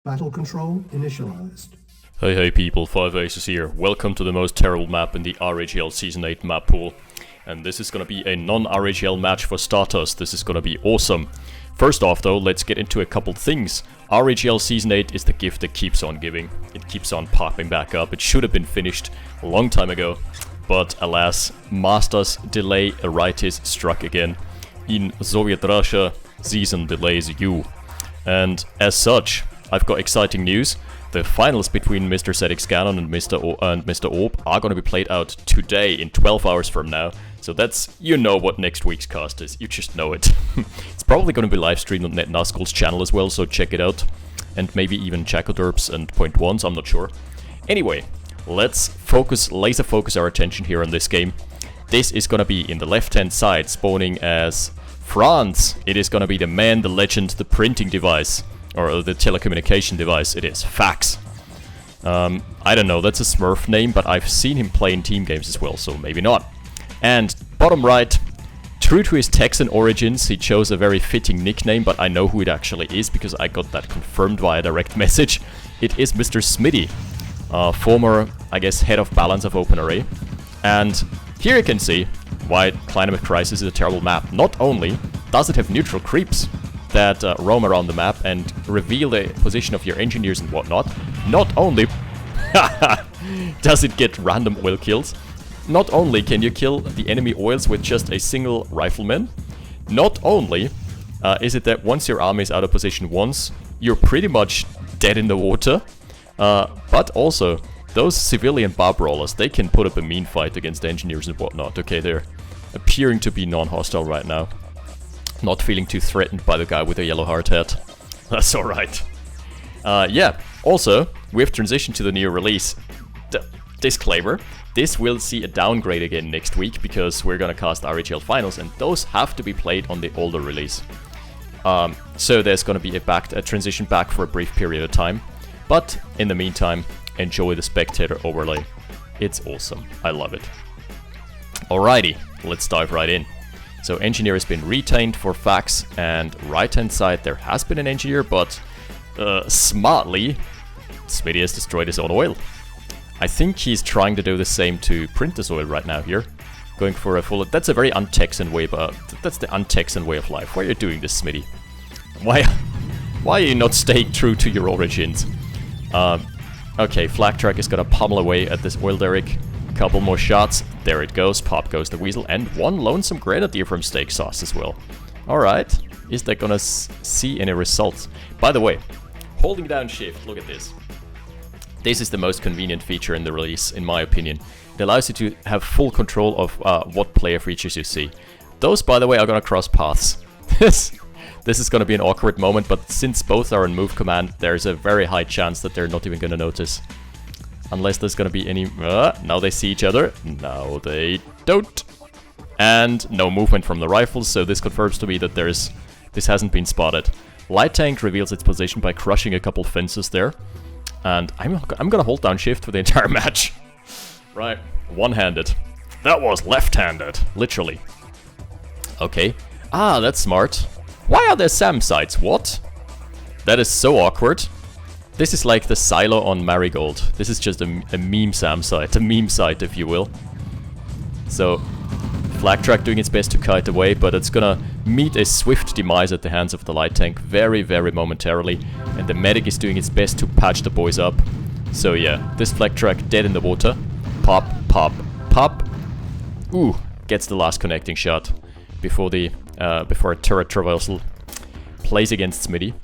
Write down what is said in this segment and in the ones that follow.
Battle control initialized. Hey people, 5Aces here. Welcome to the most terrible map in the RHL Season 8 map pool. And this is gonna be a non-RHL match for starters. This is gonna be awesome. First off though, let's get into a couple things. RHL Season 8 is the gift that keeps on giving. It keeps on popping back up. It should have been finished a long time ago. But alas, Masters delay aritis struck again. In Soviet Russia, season delays you. And as such, I've got exciting news. The finals between Mr. ZX Ganon and Mr. Orb are going to be played out today in 12 hours from now. So that's, you know what next week's cast is. You just know it. It's probably going to be live streamed on NetNaskul's channel as well, so check it out. And maybe even Chacoderps and Point Ones, I'm not sure. Anyway, let's laser focus our attention here on this game. This is going to be in the left-hand side, spawning as France. It is going to be the man, the legend, the printing device. Or the telecommunication device, it is Fax. I don't know, that's a Smurf name, but I've seen him play in team games as well, so maybe not. And bottom right, true to his Texan origins, he chose a very fitting nickname, but I know who it actually is because I got that confirmed via direct message. It is Mr. Smitty, former, I guess, head of balance of OpenRA. And here you can see why Climate Crisis is a terrible map. Not only does it have neutral creeps that roam around the map and reveal the position of your engineers and whatnot. Not only does it get random oil kills, not only can you kill the enemy oils with just a single rifleman, not only is it that once your army is out of position once, you're pretty much dead in the water, but also those civilian bar brawlers, they can put up a mean fight against engineers and whatnot. Okay, they're appearing to be non-hostile right now. Not feeling too threatened by the guy with the yellow hard hat. That's alright. Yeah, also, we've transitioned to the new release. Disclaimer, this will see a downgrade again next week because we're gonna cast RHL Finals and those have to be played on the older release. So there's gonna be a transition back for a brief period of time. But in the meantime, enjoy the spectator overlay. It's awesome. I love it. Alrighty, let's dive right in. So engineer has been retained for Fax, and right-hand side there has been an engineer, but smartly, Smitty has destroyed his own oil. I think he's trying to do the same to Printer's oil right now here. Going for a full... That's a very un-Texan way, but that's the un-Texan way of life. Why are you doing this, Smitty? Why are you not staying true to your origins? Okay, Flak Track is gonna pummel away at this oil derrick. Couple more shots, there it goes, pop goes the weasel, and one lonesome grenadier from Steak Sauce as well. Alright, is that gonna see any results? By the way, holding down shift, look at this. This is the most convenient feature in the release, in my opinion. It allows you to have full control of what player features you see. Those, by the way, are gonna cross paths. This is gonna be an awkward moment, but since both are in move command, there's a very high chance that they're not even gonna notice. Unless there's gonna be any... now they see each other. Now they don't. And no movement from the rifles, so this confirms to me that this hasn't been spotted. Light tank reveals its position by crushing a couple fences there. And I'm gonna hold down shift for the entire match. Right, one-handed. That was left-handed, literally. Okay. Ah, that's smart. Why are there SAM sites? What? That is so awkward. This is like the silo on Marigold. This is just a meme SAM site, a meme site if you will. So, Flak Track doing its best to kite away, but it's gonna meet a swift demise at the hands of the light tank very, very momentarily. And the medic is doing its best to patch the boys up. So yeah, this Flak Track dead in the water. Pop, pop, pop. Ooh, gets the last connecting shot before a turret traversal plays against Smitty.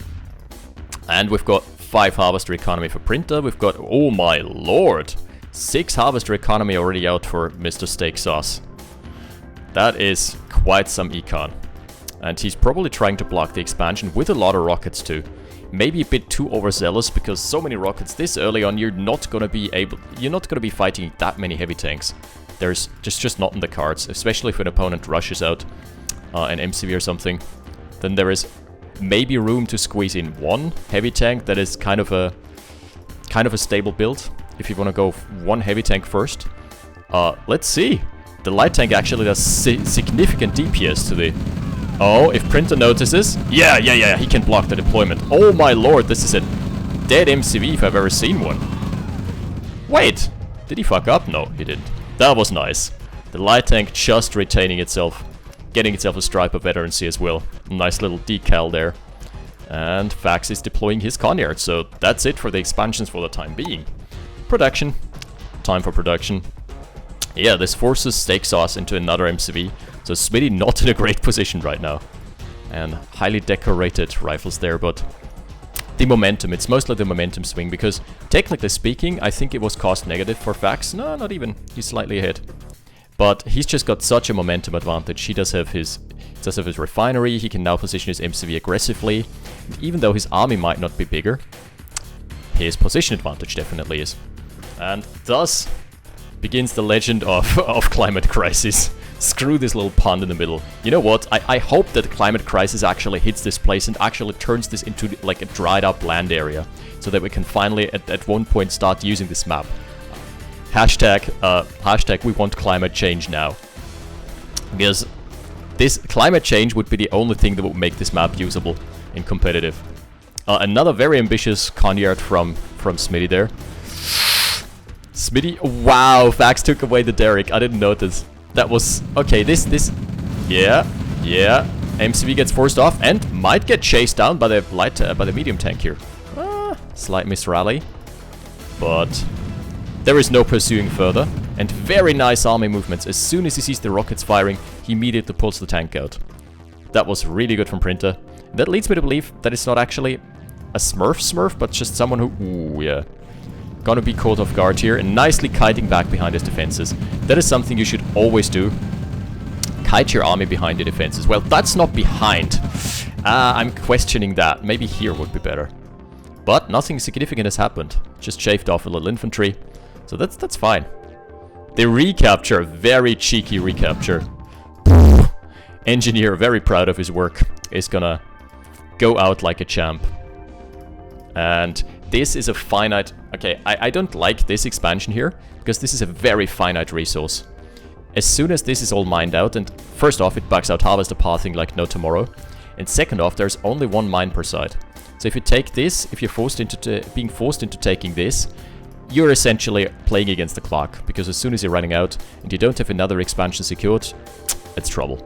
And we've got 5 harvester economy for Printer. We've got, oh my lord, 6 harvester economy already out for Mr. Steak Sauce. That is quite some econ. And he's probably trying to block the expansion with a lot of rockets too. Maybe a bit too overzealous because so many rockets this early on, you're not gonna be fighting that many heavy tanks. There's just not in the cards, especially if an opponent rushes out an MCV or something. Then there is maybe room to squeeze in one heavy tank that is kind of a stable build if you want to go one heavy tank first. Let's see. The light tank actually does significant DPS to the Oh, if Printer notices... Yeah, he can block the deployment. Oh my lord, this is dead MCV if I've ever seen one. Wait, did he fuck up? No, he didn't. That was nice. The light tank just retaining itself, getting itself a stripe of veterancy as well. Nice little decal there. And Fax is deploying his Conyard, so that's it for the expansions for the time being. Production. Time for production. Yeah, this forces Steak Sauce into another MCV, so Smitty not in a great position right now. And highly decorated rifles there, but the momentum, it's mostly the momentum swing, because technically speaking, I think it was cost negative for Fax. No, not even. He's slightly ahead. But he's just got such a momentum advantage. He does have his refinery, he can now position his MCV aggressively. And even though his army might not be bigger, his position advantage definitely is. And thus begins the legend of Climate Crisis. Screw this little pond in the middle. You know what? I hope that Climate Crisis actually hits this place and actually turns this into like a dried up land area, so that we can finally at one point start using this map. Hashtag we want climate change now. Because this climate change would be the only thing that would make this map usable in competitive. Another very ambitious Conyard from Smitty there. Smitty, wow, Fax took away the Derrick. I didn't notice. That was okay. Yeah. MCV gets forced off and might get chased down by the medium tank here. Slight misrally, but there is no pursuing further. And very nice army movements. As soon as he sees the rockets firing, he immediately pulls the tank out. That was really good from Printer. That leads me to believe that it's not actually a Smurf, but just someone who, ooh, yeah, gonna be caught off guard here and nicely kiting back behind his defenses. That is something you should always do. Kite your army behind your defenses. Well, that's not behind. I'm questioning that. Maybe here would be better. But nothing significant has happened. Just shaved off a little infantry. So that's fine. The recapture, very cheeky recapture. Engineer, very proud of his work, is gonna go out like a champ. And this is a finite... Okay, I don't like this expansion here, because this is a very finite resource. As soon as this is all mined out, and first off, it bugs out harvester pathing like no tomorrow. And second off, there's only one mine per side. So if you take this, if you're being forced into taking this, you're essentially playing against the clock. Because as soon as you're running out, and you don't have another expansion secured, it's trouble.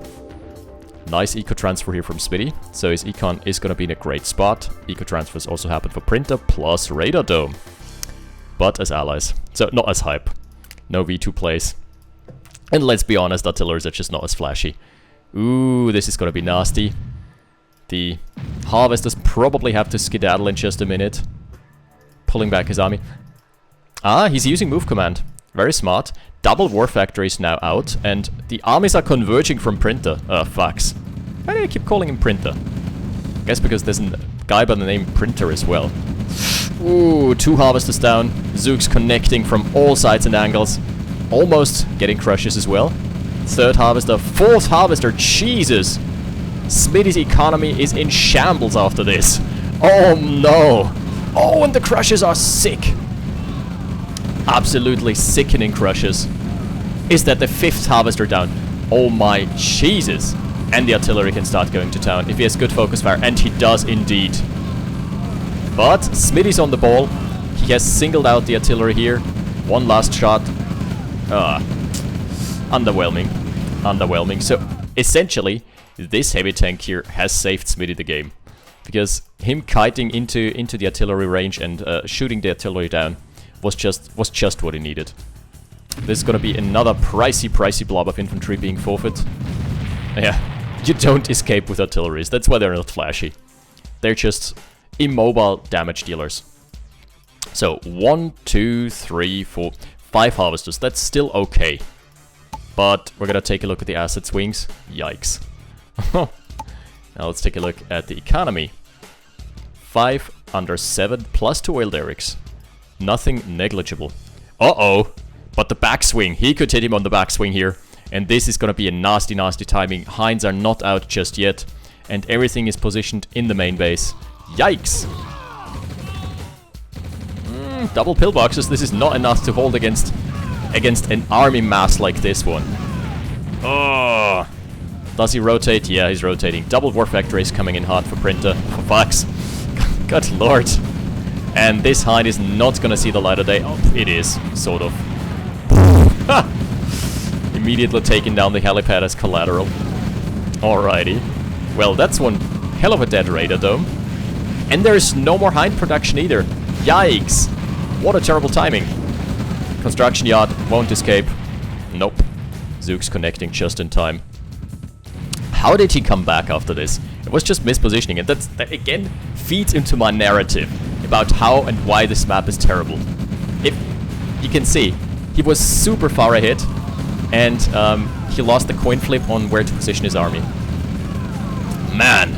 Nice eco-transfer here from Smitty, so his econ is going to be in a great spot. Eco-transfers also happen for Printer plus Radar Dome. But as allies, so not as hype. No V2 plays. And let's be honest, artilleries are just not as flashy. Ooh, this is going to be nasty. The harvesters probably have to skedaddle in just a minute. Pulling back his army. Ah, he's using move command. Very smart. Double war factories now out, and the armies are converging from Printer. Fax. Why do I keep calling him Printer? I guess because there's a guy by the name Printer as well. Ooh, 2 harvesters down. Zooks connecting from all sides and angles. Almost getting crushes as well. 3rd harvester, 4th harvester, Jesus! Smitty's economy is in shambles after this. Oh no! Oh, and the crushes are sick! Absolutely sickening crushes. Is that the 5th harvester down? Oh my Jesus! And the artillery can start going to town if he has good focus fire, and he does indeed. But Smitty's on the ball. He has singled out the artillery here. One last shot. Underwhelming. Underwhelming. So essentially, this heavy tank here has saved Smitty the game. Because him kiting into the artillery range and shooting the artillery down was just what he needed. There's gonna be another pricey blob of infantry being forfeit. Yeah, you don't escape with artilleries. That's why they're not flashy. They're just immobile damage dealers. So 1, 2, 3, 4, 5 harvesters. That's still okay. But we're gonna take a look at the asset swings. Yikes. Now let's take a look at the economy. 5 under 7 plus 2 oil derricks. Nothing negligible. Uh-oh. But the backswing. He could hit him on the backswing here. And this is going to be a nasty timing. Hinds are not out just yet. And everything is positioned in the main base. Yikes. Double pillboxes. This is not enough to hold against an army mass like this one. Oh. Does he rotate? Yeah, he's rotating. Double war factories coming in hard for Printer. For Fax. Good lord. And this Hind is not gonna see the light of day. Oh, it is, sort of. Immediately taking down the helipad as collateral. Alrighty. Well, that's one hell of a dead Raider Dome. And there's no more Hind production either. Yikes. What a terrible timing. Construction yard won't escape. Nope. Zook's connecting just in time. How did he come back after this? It was just mispositioning, and that again feeds into my narrative about how and why this map is terrible. If you can see, he was super far ahead, and he lost the coin flip on where to position his army. Man.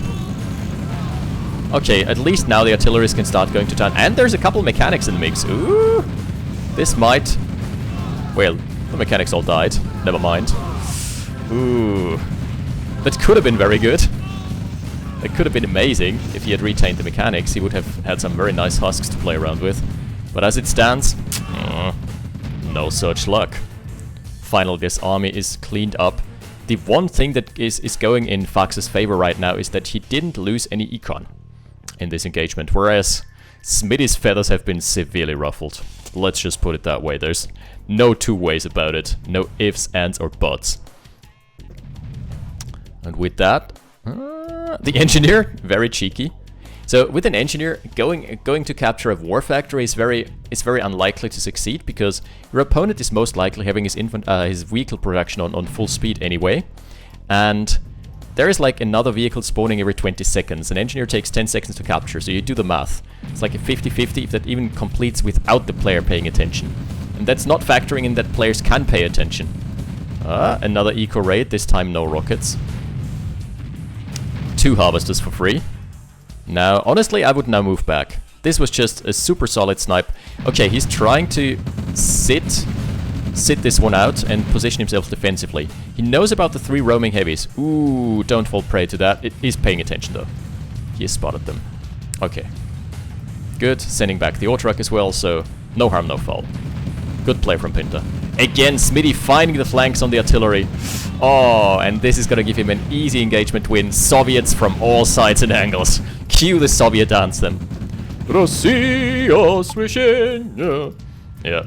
Okay, at least now the artilleries can start going to town, and there's a couple mechanics in the mix. Ooh, this might. Well, the mechanics all died. Never mind. Ooh. That could have been very good. It could have been amazing if he had retained the mechanics. He would have had some very nice husks to play around with. But as it stands, no such luck. Finally, this army is cleaned up. The one thing that is going in Fax's favor right now is that he didn't lose any econ in this engagement, whereas Smitty's feathers have been severely ruffled. Let's just put it that way. There's no two ways about it. No ifs, ands, or buts. And with that, the engineer, very cheeky. So with an engineer, going to capture a war factory is very unlikely to succeed, because your opponent is most likely having his vehicle production on full speed anyway, and there is like another vehicle spawning every 20 seconds. An engineer takes 10 seconds to capture, so you do the math. It's like a 50-50 if that even completes without the player paying attention, and that's not factoring in that players can pay attention. Another eco raid, this time no rockets. 2 harvesters for free. Now, honestly, I would now move back. This was just a super solid snipe. Okay, he's trying to sit this one out and position himself defensively. He knows about the 3 roaming heavies. Ooh, don't fall prey to that. He's paying attention though. He has spotted them. Okay. Good, sending back the Ortrak as well, so no harm, no foul. Good play from Pinta. Again, Smitty finding the flanks on the artillery. Oh, and this is gonna give him an easy engagement win. Soviets from all sides and angles. Cue the Soviet dance then. Россия священная. Yeah.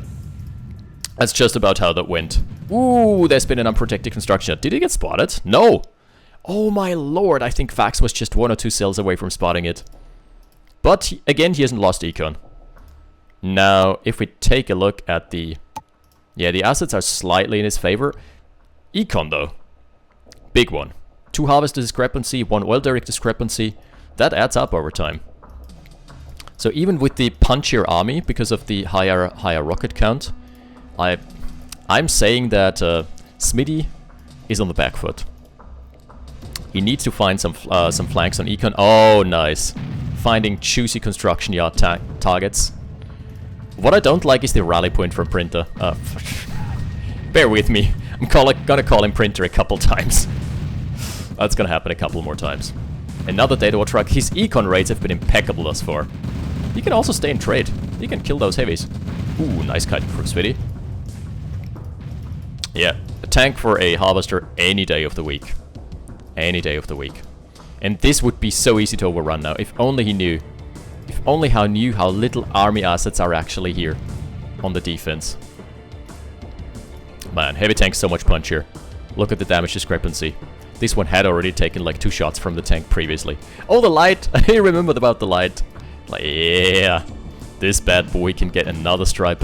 That's just about how that went. Ooh, there's been an unprotected construction. Did he get spotted? No! Oh my lord, I think Fax was just 1 or 2 cells away from spotting it. But, again, he hasn't lost econ. Now, if we take a look at the... Yeah, the assets are slightly in his favor. Econ, though. Big one. 2 harvester discrepancy, 1 oil derrick discrepancy. That adds up over time. So even with the punchier army, because of the higher rocket count, I'm saying that Smitty is on the back foot. He needs to find some flanks on econ. Oh, nice. Finding juicy construction yard targets. What I don't like is the rally point from Printer. Bear with me. I'm gonna call him Printer a couple times. That's gonna happen a couple more times. Another data truck. His econ rates have been impeccable thus far. He can also stay in trade. He can kill those heavies. Ooh, nice kiting from Smitty. Yeah, a tank for a harvester any day of the week. Any day of the week. And this would be so easy to overrun now, if only he knew. If only he knew how little army assets are actually here on the defense. Man, heavy tank's so much punchier. Look at the damage discrepancy. This one had already taken like 2 shots from the tank previously. Oh, the light! I remembered about the light. Like, yeah, this bad boy can get another stripe.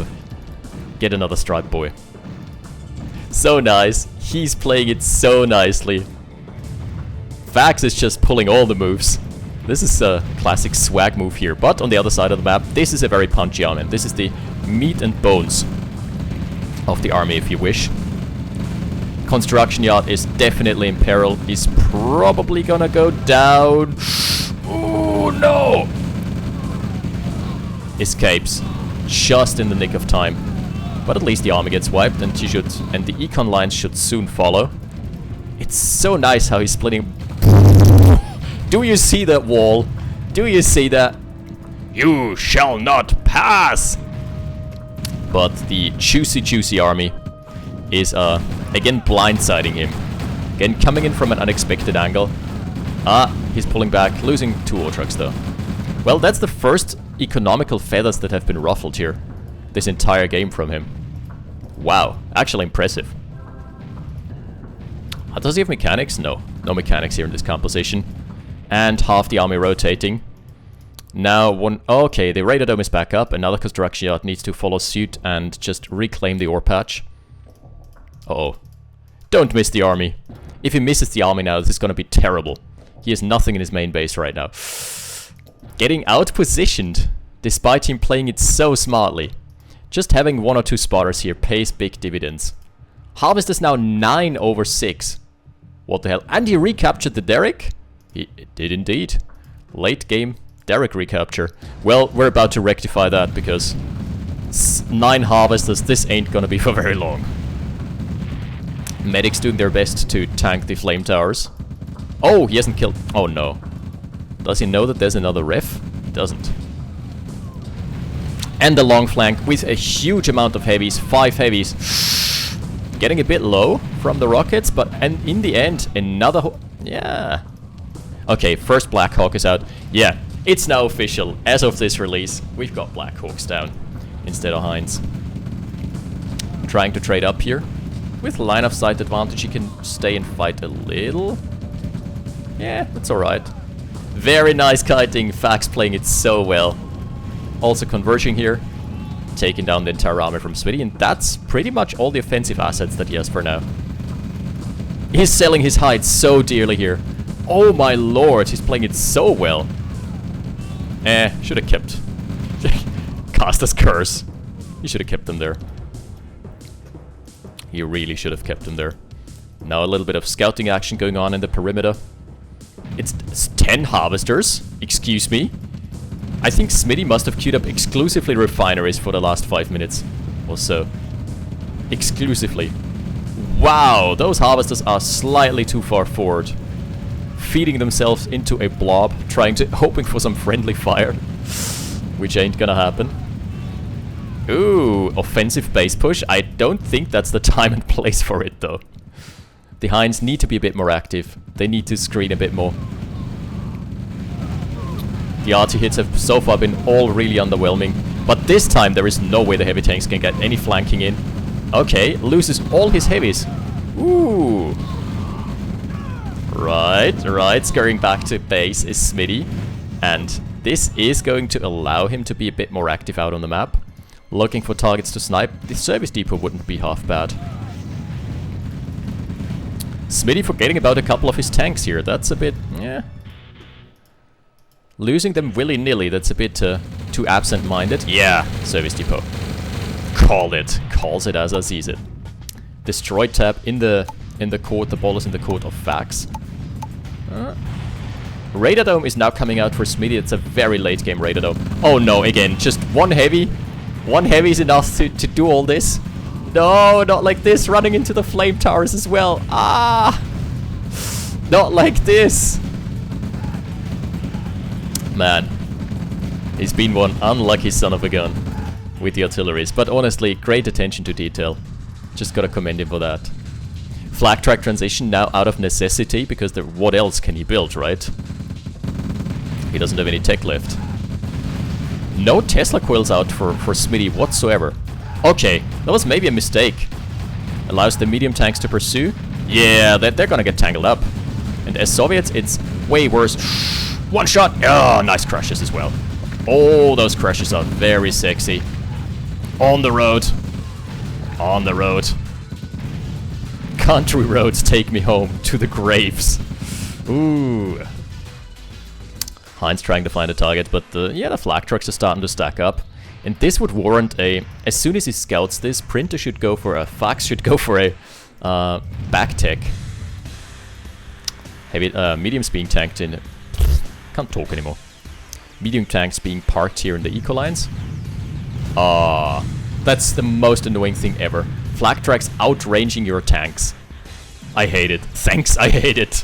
Get another stripe, boy. So nice. He's playing it so nicely. Fax is just pulling all the moves. This is a classic swag move here, but on the other side of the map, this is a very punchy army. This is the meat and bones of the army, if you wish. Construction yard is definitely in peril. He's probably gonna go down. Oh no! Escapes just in the nick of time, but at least the army gets wiped, and the econ lines should soon follow. It's so nice how he's splitting. Do you see that wall? Do you see that? You shall not pass! But the juicy army is again blindsiding him. Again coming in from an unexpected angle. He's pulling back, losing 2 war trucks though. Well, that's the first economical feathers that have been ruffled here. This entire game from him. Wow, actually impressive. Does he have mechanics? No. No mechanics here in this composition. And half the army rotating. Now one... Okay, the radar dome is back up. Another construction yard needs to follow suit and just reclaim the ore patch. Uh-oh. Don't miss the army. If he misses the army now, this is going to be terrible. He has nothing in his main base right now. Getting out-positioned, despite him playing it so smartly. Just having 1 or 2 spotters here pays big dividends. Harvest is now 9/6. What the hell? And he recaptured the derrick? He did indeed. Late game derrick recapture. Well, we're about to rectify that because 9 harvesters, this ain't gonna be for very long. Medics doing their best to tank the flame towers. Oh, he hasn't killed... Oh no. Does he know that there's another ref? Doesn't. And the long flank with a huge amount of heavies. 5 heavies. Getting a bit low from the rockets, but and in the end, another... Yeah. Okay, first Black Hawk is out. Yeah, it's now official. As of this release, we've got Black Hawks down instead of Hinds. Trying to trade up here. With line of sight advantage, he can stay and fight a little. Yeah, that's alright. Very nice kiting. Fax playing it so well. Also converging here. Taking down the entire army from Smitty, and that's pretty much all the offensive assets that he has for now. He's selling his hide so dearly here. Oh my lord, he's playing it so well. Should have kept... Caster's Curse. He should have kept them there. He really should have kept them there. Now a little bit of scouting action going on in the perimeter. It's 10 harvesters. Excuse me. I think Smitty must have queued up exclusively refineries for the last 5 minutes or so. Exclusively. Wow, those harvesters are slightly too far forward. Feeding themselves into a blob, hoping for some friendly fire. Which ain't gonna happen. Ooh, offensive base push. I don't think that's the time and place for it though. The Hinds need to be a bit more active. They need to screen a bit more. The RT hits have so far been all really underwhelming. But this time there is no way the heavy tanks can get any flanking in. Okay, loses all his heavies. Ooh. Right. Scurrying back to base is Smitty. And this is going to allow him to be a bit more active out on the map. Looking for targets to snipe. The service depot wouldn't be half bad. Smitty forgetting about a couple of his tanks here. That's a bit... yeah. Losing them willy-nilly, that's a bit too absent-minded. Yeah, service depot. Called it. Calls it as I sees it. Destroyed tab in the court. The ball is in the court of Fax. Radar Dome is now coming out for Smitty. It's a very late game Radar Dome. Oh no, again, just one heavy. One heavy is enough to do all this. No, not like this. Running into the flame towers as well. Ah! Not like this. Man, he's been one unlucky son of a gun with the artilleries. But honestly, great attention to detail. Just gotta commend him for that. Flag track transition now out of necessity, because what else can he build, right? He doesn't have any tech left. No Tesla coils out for Smitty whatsoever. Okay, that was maybe a mistake. Allows the medium tanks to pursue. Yeah, they're gonna get tangled up. And as Soviets, it's way worse. One shot! Oh, nice crashes as well. Oh, those crashes are very sexy. On the road. On the road. Country roads take me home to the graves. Ooh. Heinz trying to find a target, but the flak trucks are starting to stack up. And this would warrant a... As soon as he scouts this, Printer should go for a... Fax should go for a back tech. Heavy mediums being tanked in... Can't talk anymore. Medium tanks being parked here in the eco lines. Ah, that's the most annoying thing ever. Flak tracks outranging your tanks. I hate it. Thanks, I hate it.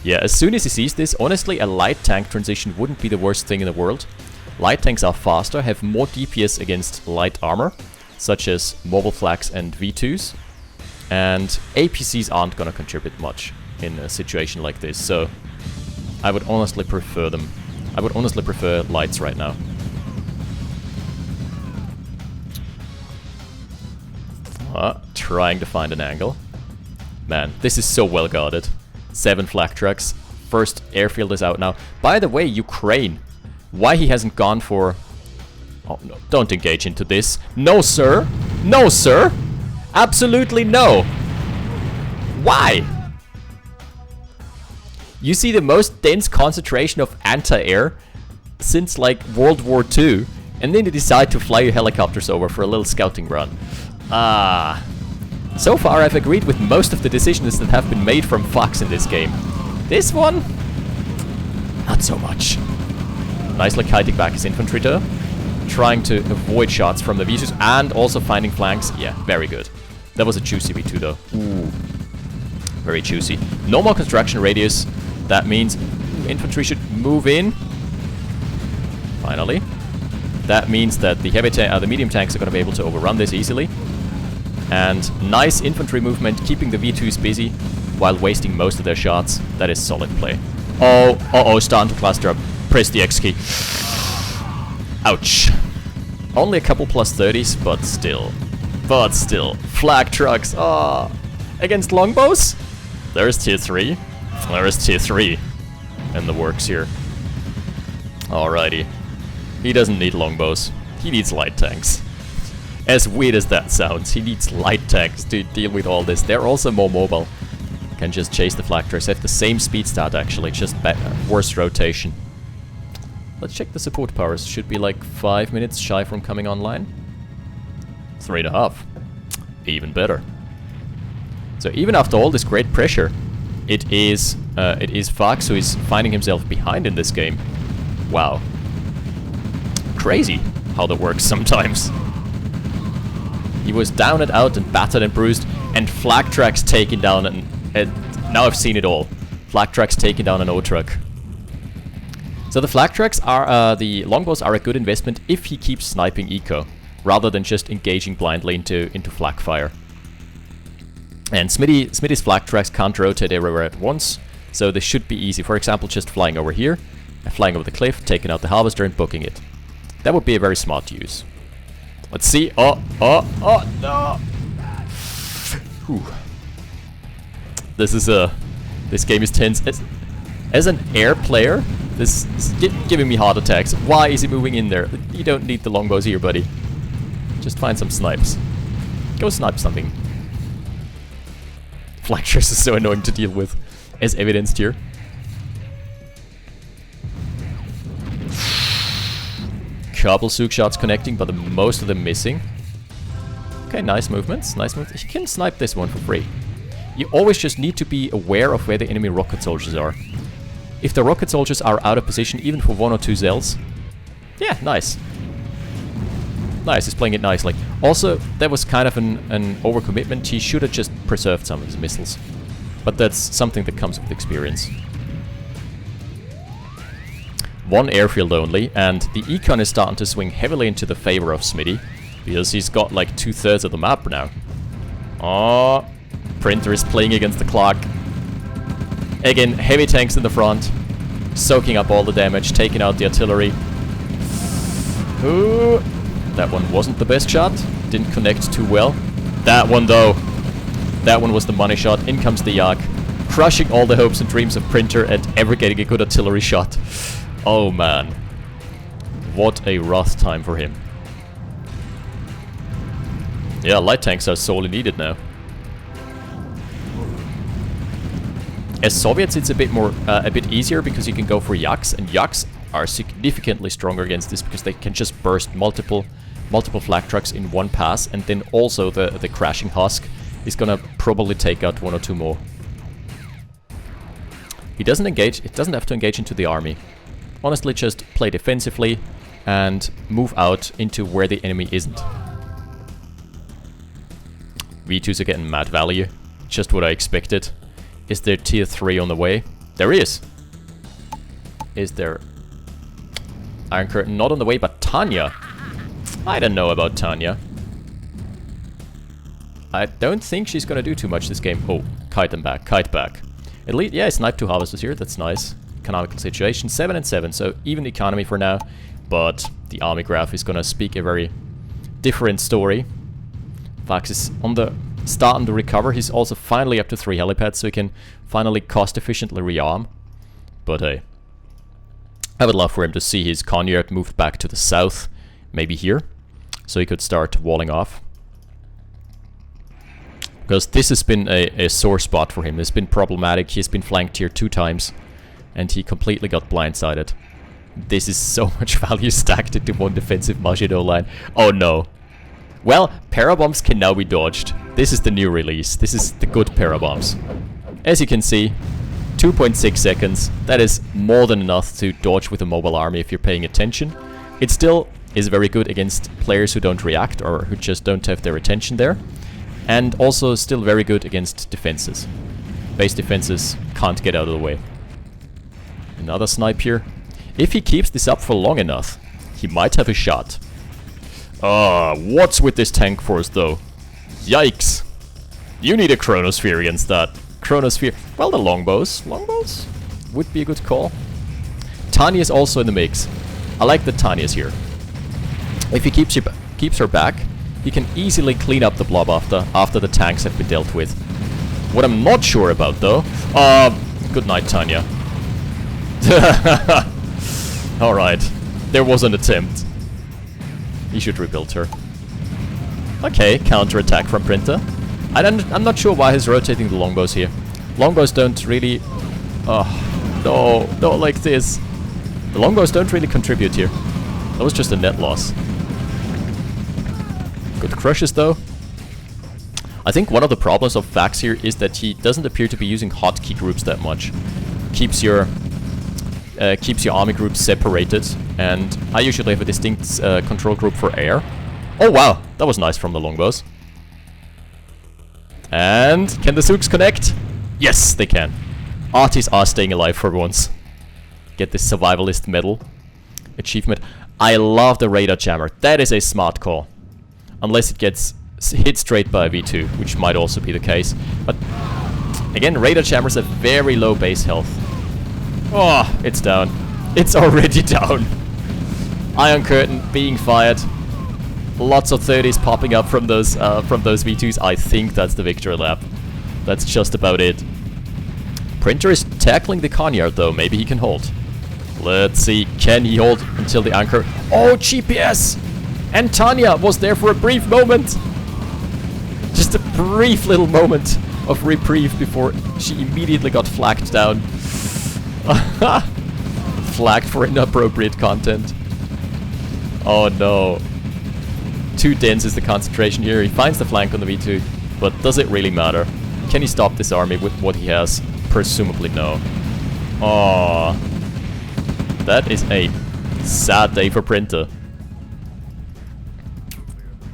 Yeah, as soon as he sees this, honestly, a light tank transition wouldn't be the worst thing in the world. Light tanks are faster, have more DPS against light armor, such as mobile flags and V2s. And APCs aren't gonna contribute much in a situation like this, so I would honestly prefer them. I would honestly prefer lights right now. Trying to find an angle. Man, this is so well guarded. 7 flak trucks. First airfield is out now. By the way, Ukraine. Why he hasn't gone for... Oh no, don't engage into this. No, sir. No, sir. Absolutely no. Why? You see the most dense concentration of anti-air since like World War II, and then you decide to fly your helicopters over for a little scouting run. So far I've agreed with most of the decisions that have been made from Fox in this game. This one, not so much. Nicely kiting back his infantry though. Trying to avoid shots from the V2s and also finding flanks. Yeah, very good. That was a juicy V2 though. Ooh. Very juicy. No more construction radius. That means infantry should move in. Finally. That means that the medium tanks are going to be able to overrun this easily. And nice infantry movement, keeping the V2s busy while wasting most of their shots. That is solid play. Oh, starting to cluster up. Press the X key. Ouch. Only a couple plus 30s, but still. But still. Flak trucks. Against longbows? There's tier 3. There's tier 3 in the works here. Alrighty. He doesn't need longbows. He needs light tanks. As weird as that sounds, he needs light tanks to deal with all this. They're also more mobile. Can just chase the flak trucks. They have the same speed stat actually, just worse rotation. Let's check the support powers. Should be like 5 minutes shy from coming online. 3.5. Even better. So even after all this great pressure, it is Fox who is finding himself behind in this game. Wow. Crazy how that works sometimes. He was down and out and battered and bruised, and flak tracks taken down, and now I've seen it all. Flak tracks taking down an O-truck. So the flak tracks are, the longbows are a good investment if he keeps sniping eco, rather than just engaging blindly into flak fire. And Smitty's flak tracks can't rotate everywhere at once, so this should be easy. For example, just flying over here, flying over the cliff, taking out the harvester and booking it. That would be a very smart use. Let's see. Oh, no! Whew. This game is tense. As an air player, this is giving me heart attacks. Why is he moving in there? You don't need the longbows here, buddy. Just find some snipes. Go snipe something. Flak trucks is so annoying to deal with, as evidenced here. Couple Sook shots connecting, but most of them missing. Okay, nice movements, nice movements. You can snipe this one for free. You always just need to be aware of where the enemy rocket soldiers are. If the rocket soldiers are out of position, even for 1 or 2 zells, yeah, nice. Nice, he's playing it nicely. Also, that was kind of an overcommitment. He should have just preserved some of his missiles. But that's something that comes with experience. 1 airfield only, and the econ is starting to swing heavily into the favor of Smitty, because he's got like 2/3 of the map now. Oh, Printer is playing against the clock. Again, heavy tanks in the front, soaking up all the damage, taking out the artillery. Ooh, that one wasn't the best shot, didn't connect too well. That one though, that one was the money shot. In comes the Yak, crushing all the hopes and dreams of Printer and ever getting a good artillery shot. Oh man, what a rough time for him. Yeah, light tanks are sorely needed now. As Soviets, it's a bit easier because you can go for Yaks, and Yaks are significantly stronger against this because they can just burst multiple flak trucks in one pass, and then also the crashing husk is gonna probably take out 1 or 2 more. He doesn't engage. It doesn't have to engage into the army. Honestly, just play defensively and move out into where the enemy isn't. V2s are getting mad value. Just what I expected. Is there tier 3 on the way? There is. Is there Iron Curtain? Not on the way, but Tanya. I don't know about Tanya. I don't think she's gonna do too much this game. Oh, kite them back, kite back. At least, yeah, snipe 2 harvesters here, that's nice. economical situation. 7 and 7, so even economy for now. But the army graph is gonna speak a very different story. Vax is on the starting to recover. He's also finally up to 3 helipads, so he can finally cost efficiently rearm. But hey, I would love for him to see his Coneyard moved back to the south, maybe here, so he could start walling off. Because this has been a sore spot for him. It's been problematic. He's been flanked here 2 times, and he completely got blindsided. This is so much value stacked into one defensive Maginot line. Oh no. Well, parabombs can now be dodged. This is the new release. This is the good parabombs. As you can see, 2.6 seconds. That is more than enough to dodge with a mobile army if you're paying attention. It still is very good against players who don't react or who just don't have their attention there. And also still very good against defenses. Base defenses can't get out of the way. Another snipe here. If he keeps this up for long enough, he might have a shot. What's with this tank force though? Yikes. You need a chronosphere against that. Chronosphere. Well, the longbows. Longbows would be a good call. Tanya is also in the mix. I like that Tanya's here. If he keeps her back, he can easily clean up the blob after the tanks have been dealt with. What I'm not sure about though... good night, Tanya. Alright. There was an attempt. He should rebuild her. Okay, counterattack from Printer. I'm not sure why he's rotating the longbows here. Longbows don't really... Oh, no, not like this. The longbows don't really contribute here. That was just a net loss. Good crushes though. I think one of the problems of Vax here is that he doesn't appear to be using hotkey groups that much. Keeps your army groups separated, and I usually have a distinct control group for air. Oh wow, that was nice from the longbows. And can the Zooks connect? Yes, they can. Arties are staying alive for once. Get this survivalist medal achievement. I love the radar jammer. That is a smart call. Unless it gets hit straight by a V2, which might also be the case. But again, radar jammers have very low base health. Oh, it's down. It's already down. Iron Curtain being fired. Lots of 30s popping up from those V2s. I think that's the victory lap. That's just about it. Printer is tackling the Coneyard though. Maybe he can hold. Let's see. Can he hold until the anchor? Oh, GPS! And Tanya was there for a brief moment. Just a brief little moment of reprieve before she immediately got flagged down. Flagged for inappropriate content. Oh no. Too dense is the concentration here. He finds the flank on the V2, but does it really matter? Can he stop this army with what he has? Presumably no. Aww. That is a sad day for Printer.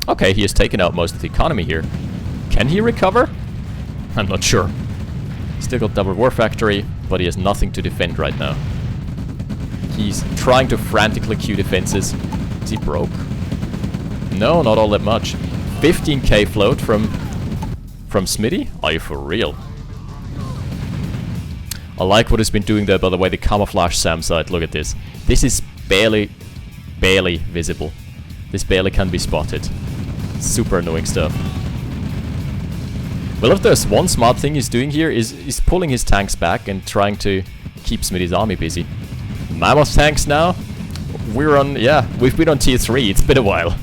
Okay, he has taken out most of the economy here. Can he recover? I'm not sure. Still got double war factory, but he has nothing to defend right now. He's trying to frantically queue defenses. Is he broke? No, not all that much. 15k float from Smitty? Are you for real? I like what he's been doing there, by the way, the camouflage SAM site. Look at this. This is barely visible. This barely can be spotted. Super annoying stuff. Well, if there's one smart thing he's doing here is pulling his tanks back and trying to keep Smitty's army busy. Mammoth tanks now? We're on, yeah, we've been on tier 3. It's been a while.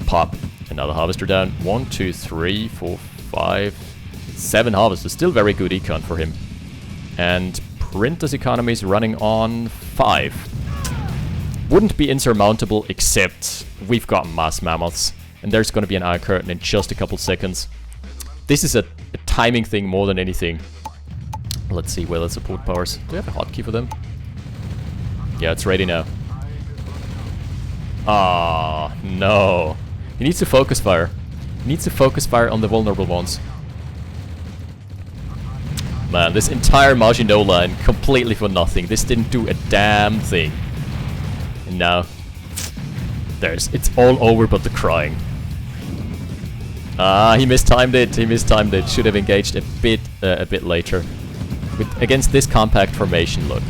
Pop. Another harvester down. 1, 2, 3, 4, 5, 7 harvesters. Still very good econ for him. And Printer's economy is running on 5. Wouldn't be insurmountable, except we've got mass mammoths. And there's going to be an Iron Curtain in just a couple seconds. This is a timing thing more than anything. Let's see where the support powers. Do we have a hotkey for them? Yeah, it's ready now. Ah, no. He needs to focus fire. He needs to focus fire on the vulnerable ones. Man, this entire Maginot line completely for nothing. This didn't do a damn thing. And now, it's all over but the crying. Ah, he mistimed it. He mistimed it. Should have engaged a bit later. Against this compact formation, look.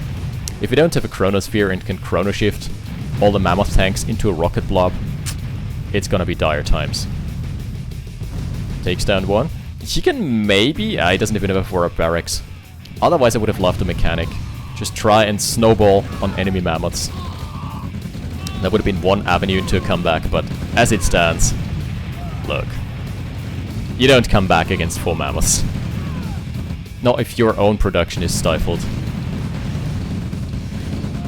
If you don't have a chronosphere and can chrono shift all the mammoth tanks into a rocket blob, it's gonna be dire times. Takes down one. He can maybe... he doesn't even have a 4-up barracks. Otherwise I would have loved a mechanic. Just try and snowball on enemy mammoths. That would have been one avenue into a comeback, but as it stands, look. You don't come back against 4 mammoths. Not if your own production is stifled.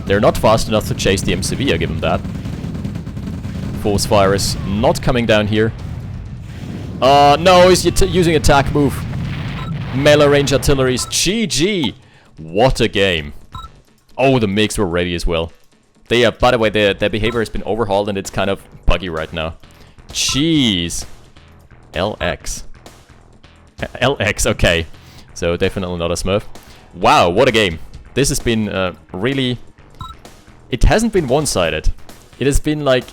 They're not fast enough to chase the MCV, I give them that. Force Fire is not coming down here. No, he's using attack move. Melee range artilleries. GG! What a game. Oh, the MiGs were ready as well. They by the way, their behavior has been overhauled and it's kind of buggy right now. Jeez. LX. LX, okay. So definitely not a Smurf. Wow, what a game. This has been really... It hasn't been one-sided. It has been like...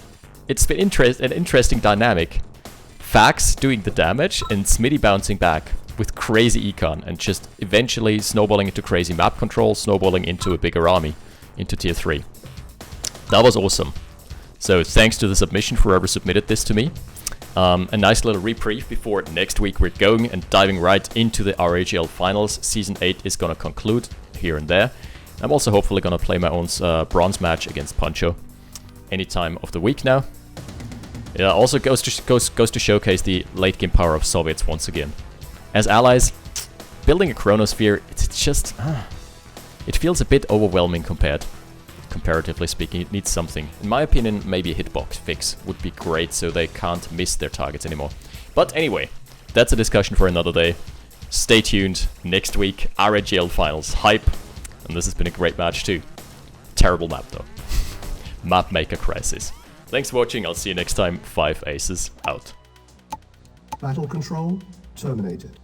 It's been an interesting dynamic. Fax doing the damage and Smitty bouncing back with crazy econ and just eventually snowballing into crazy map control, snowballing into a bigger army, into tier 3. That was awesome. So thanks to the submission for whoever submitted this to me. A nice little reprieve before next week we're going and diving right into the RHL finals. Season 8 is gonna conclude here and there. I'm also hopefully gonna play my own bronze match against Pancho any time of the week now. Yeah, also goes to showcase the late game power of Soviets once again. As allies, building a chronosphere, it's just... it feels a bit overwhelming comparatively speaking. It needs something. In my opinion, maybe a hitbox fix would be great so they can't miss their targets anymore. But anyway, that's a discussion for another day. Stay tuned. Next week, RHL finals. Hype. And this has been a great match too. Terrible map though. Map Maker Crisis. Thanks for watching. I'll see you next time. 5 Aces out. Battle control terminated.